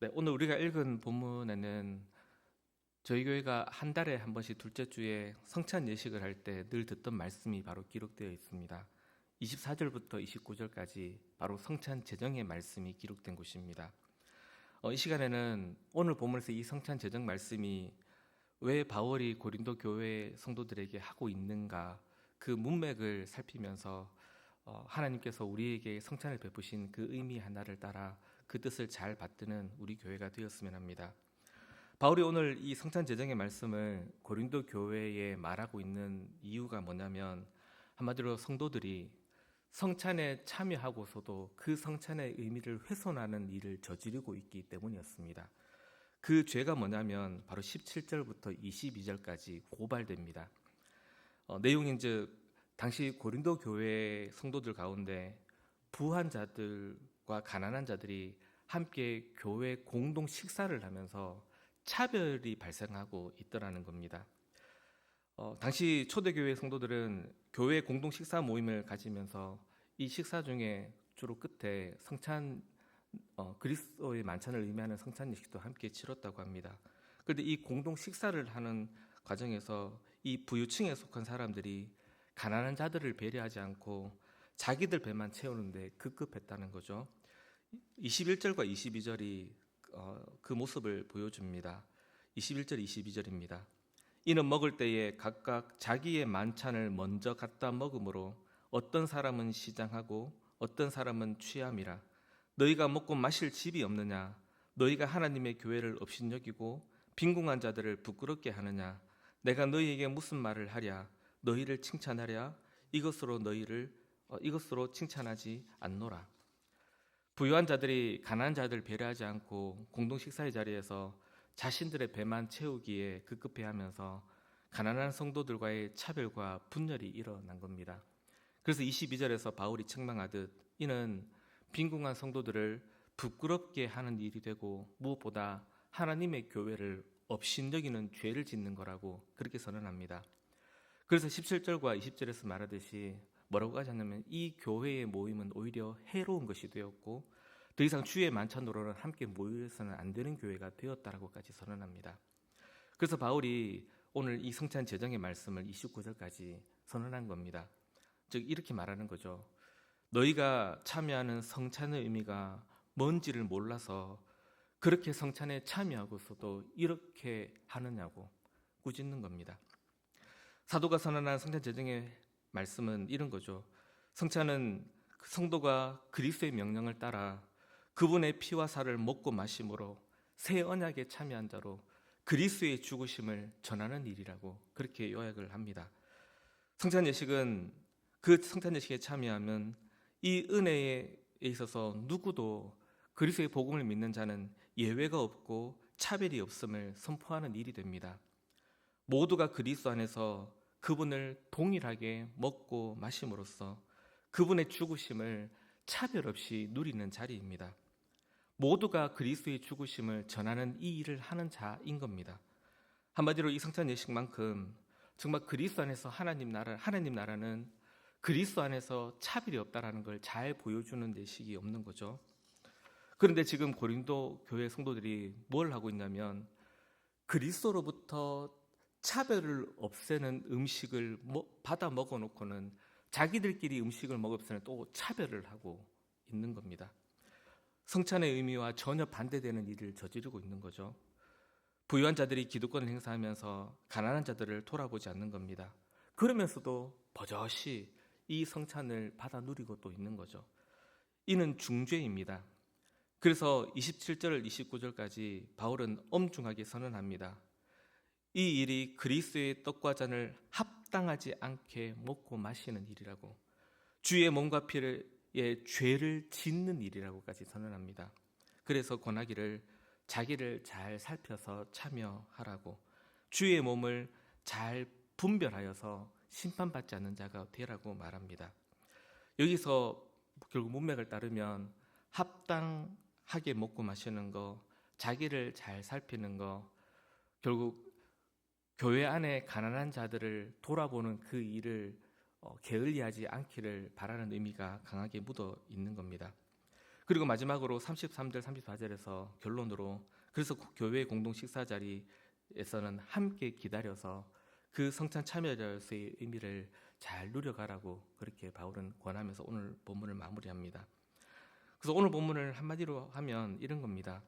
네, 오늘 우리가 읽은 본문에는 저희 교회가 한 달에 한 번씩 둘째 주에 성찬 예식을 할 때 늘 듣던 말씀이 바로 기록되어 있습니다. 24절부터 29절까지 바로 성찬 제정의 말씀이 기록된 곳입니다. 이 시간에는 오늘 본문에서 이 성찬 제정 말씀이 왜 바울이 고린도 교회 성도들에게 하고 있는가, 그 문맥을 살피면서 하나님께서 우리에게 성찬을 베푸신 그 의미 하나를 따라 그 뜻을 잘 받드는 우리 교회가 되었으면 합니다. 바울이 오늘 이 성찬 제정의 말씀을 고린도 교회에 말하고 있는 이유가 뭐냐면, 한마디로 성도들이 성찬에 참여하고서도 그 성찬의 의미를 훼손하는 일을 저지르고 있기 때문이었습니다. 그 죄가 뭐냐면 바로 17절부터 22절까지 고발됩니다. 내용인즉 당시 고린도 교회 성도들 가운데 부한 자들과 가난한 자들이 함께 교회 공동 식사를 하면서 차별이 발생하고 있더라는 겁니다. 당시 초대교회 성도들은 교회 공동 식사 모임을 가지면서 이 식사 중에 주로 끝에 성찬, 그리스도의 만찬을 의미하는 성찬 예식도 함께 치렀다고 합니다. 그런데 이 공동 식사를 하는 과정에서 이 부유층에 속한 사람들이 가난한 자들을 배려하지 않고 자기들 배만 채우는데 급급했다는 거죠. 21절과 22절이 그 모습을 보여줍니다. 21절, 22절입니다. 이는 먹을 때에 각각 자기의 만찬을 먼저 갖다 먹으므로 어떤 사람은 시장하고 어떤 사람은 취함이라. 너희가 먹고 마실 집이 없느냐? 너희가 하나님의 교회를 업신여기고 빈궁한 자들을 부끄럽게 하느냐? 내가 너희에게 무슨 말을 하랴? 너희를 칭찬하랴? 이것으로 칭찬하지 않노라. 부유한 자들이 가난한 자들을 배려하지 않고 공동 식사의 자리에서 자신들의 배만 채우기에 급급해하면서 가난한 성도들과의 차별과 분열이 일어난 겁니다. 그래서 22절에서 바울이 책망하듯 이는 빈궁한 성도들을 부끄럽게 하는 일이 되고 무엇보다 하나님의 교회를 업신여기는 죄를 짓는 거라고 그렇게 선언합니다. 그래서 17절과 20절에서 말하듯이 뭐라고 하셨냐면 이 교회의 모임은 오히려 해로운 것이 되었고 더 이상 주의 만찬으로는 함께 모여서는 안 되는 교회가 되었다라고까지 선언합니다. 그래서 바울이 오늘 이 성찬 제정의 말씀을 29절까지 선언한 겁니다. 즉 이렇게 말하는 거죠. 너희가 참여하는 성찬의 의미가 뭔지를 몰라서 그렇게 성찬에 참여하고서도 이렇게 하느냐고 꾸짖는 겁니다. 사도가 선언한 성찬 제정의 말씀은 이런 거죠. 성찬은 성도가 그리스도의 명령을 따라 그분의 피와 살을 먹고 마심으로 새 언약에 참여한 자로 그리스도의 죽으심을 전하는 일이라고 그렇게 요약을 합니다. 성찬 예식은 그 성찬 예식에 참여하면 이 은혜에 있어서 누구도 그리스도의 복음을 믿는 자는 예외가 없고 차별이 없음을 선포하는 일이 됩니다. 모두가 그리스도 안에서 그분을 동일하게 먹고 마심으로써 그분의 죽으심을 차별 없이 누리는 자리입니다. 모두가 그리스도의 죽으심을 전하는 이 일을 하는 자인 겁니다. 한마디로 이 성찬 예식만큼 정말 그리스도 안에서 하나님 나라는 그리스도 안에서 차별이 없다라는 걸 잘 보여주는 예식이 없는 거죠. 그런데 지금 고린도 교회 성도들이 뭘 하고 있냐면 그리스도로부터 차별을 없애는 음식을 받아 먹어놓고는 자기들끼리 음식을 먹으면서 또 차별을 하고 있는 겁니다. 성찬의 의미와 전혀 반대되는 일을 저지르고 있는 거죠. 부유한 자들이 기득권을 행사하면서 가난한 자들을 돌아보지 않는 겁니다. 그러면서도 버젓이 이 성찬을 받아 누리고 또 있는 거죠. 이는 중죄입니다. 그래서 27절, 29절까지 바울은 엄중하게 선언합니다. 이 일이 그리스도의 떡과 잔을 합당하지 않게 먹고 마시는 일이라고, 주의 몸과 피의 죄를 짓는 일이라고까지 선언합니다. 그래서 권하기를 자기를 잘 살펴서 참여하라고, 주의 몸을 잘 분별하여서 심판받지 않는 자가 되라고 말합니다. 여기서 결국 문맥을 따르면 합당하게 먹고 마시는 거, 자기를 잘 살피는 거, 결국 교회 안에 가난한 자들을 돌아보는 그 일을 게을리하지 않기를 바라는 의미가 강하게 묻어 있는 겁니다. 그리고 마지막으로 33절 34절에서 결론으로 그래서 교회 공동 식사 자리에서는 함께 기다려서 그 성찬 참여자로서의 의미를 잘 누려가라고 그렇게 바울은 권하면서 오늘 본문을 마무리합니다. 그래서 오늘 본문을 한마디로 하면 이런 겁니다.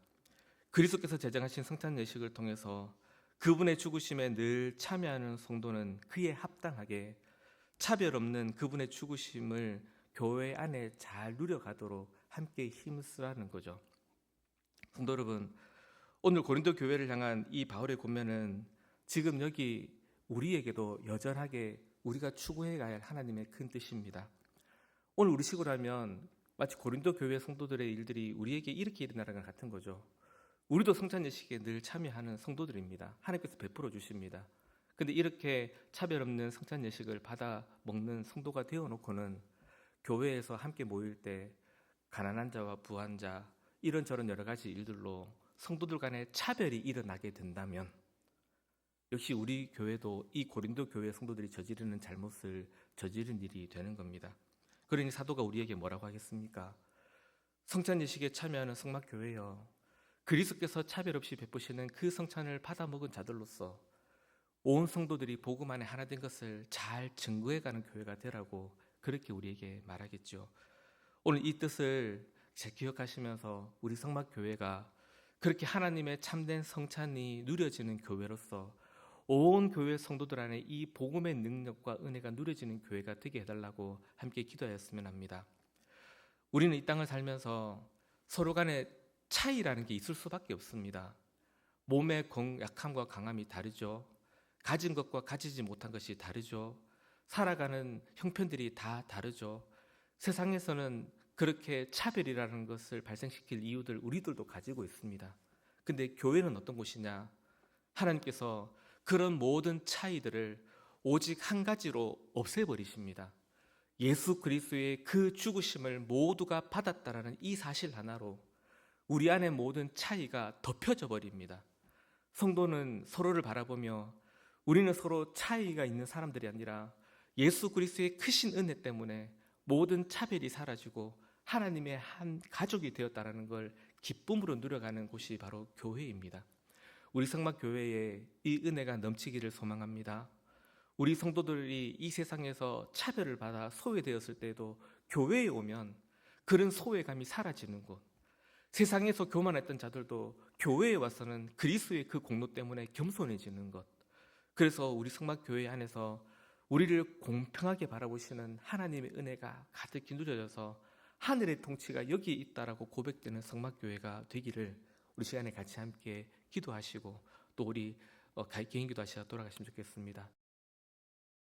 그리스도께서 제정하신 성찬 예식을 통해서 그분의 죽으심에 늘 참여하는 성도는 그에 합당하게 차별 없는 그분의 죽으심을 교회 안에 잘 누려가도록 함께 힘을 쓰라는 거죠. 성도 여러분, 오늘 고린도 교회를 향한 이 바울의 권면은 지금 여기 우리에게도 여전하게 우리가 추구해야 할 하나님의 큰 뜻입니다. 오늘 우리 식으로 하면 마치 고린도 교회 성도들의 일들이 우리에게 이렇게 일어나는 것 같은 거죠. 우리도 성찬 예식에 늘 참여하는 성도들입니다. 하나님께서 베풀어 주십니다. 근데 이렇게 차별 없는 성찬 예식을 받아 먹는 성도가 되어놓고는 교회에서 함께 모일 때 가난한 자와 부한 자 이런저런 여러 가지 일들로 성도들 간에 차별이 일어나게 된다면 역시 우리 교회도 이 고린도 교회 성도들이 저지르는 잘못을 저지른 일이 되는 겁니다. 그러니 사도가 우리에게 뭐라고 하겠습니까? 성찬 예식에 참여하는 성막교회여, 그리스도께서 차별 없이 베푸시는 그 성찬을 받아 먹은 자들로서 온 성도들이 복음 안에 하나 된 것을 잘 증거해가는 교회가 되라고 그렇게 우리에게 말하겠죠. 오늘 이 뜻을 잘 기억하시면서 우리 성막교회가 그렇게 하나님의 참된 성찬이 누려지는 교회로서 온 교회 성도들 안에 이 복음의 능력과 은혜가 누려지는 교회가 되게 해달라고 함께 기도하였으면 합니다. 우리는 이 땅을 살면서 서로 간에 차이라는 게 있을 수밖에 없습니다. 몸의 약함과 강함이 다르죠. 가진 것과 가지지 못한 것이 다르죠. 살아가는 형편들이 다 다르죠. 세상에서는 그렇게 차별이라는 것을 발생시킬 이유들 우리들도 가지고 있습니다. 근데 교회는 어떤 곳이냐? 하나님께서 그런 모든 차이들을 오직 한 가지로 없애버리십니다. 예수 그리스도의 그 죽으심을 모두가 받았다라는 이 사실 하나로 우리 안의 모든 차이가 덮여져 버립니다. 성도는 서로를 바라보며 우리는 서로 차이가 있는 사람들이 아니라 예수 그리스도의 크신 은혜 때문에 모든 차별이 사라지고 하나님의 한 가족이 되었다라는 걸 기쁨으로 누려가는 곳이 바로 교회입니다. 우리 성막교회에 이 은혜가 넘치기를 소망합니다. 우리 성도들이 이 세상에서 차별을 받아 소외되었을 때도 교회에 오면 그런 소외감이 사라지는 곳, 세상에서 교만했던 자들도 교회에 와서는 그리스도의 그 공로 때문에 겸손해지는 것, 그래서 우리 성막교회 안에서 우리를 공평하게 바라보시는 하나님의 은혜가 가득히 누려져서 하늘의 통치가 여기에 있다라고 고백되는 성막교회가 되기를 우리 시간에 같이 함께 기도하시고 또 우리 개인 기도하시다 돌아가시면 좋겠습니다.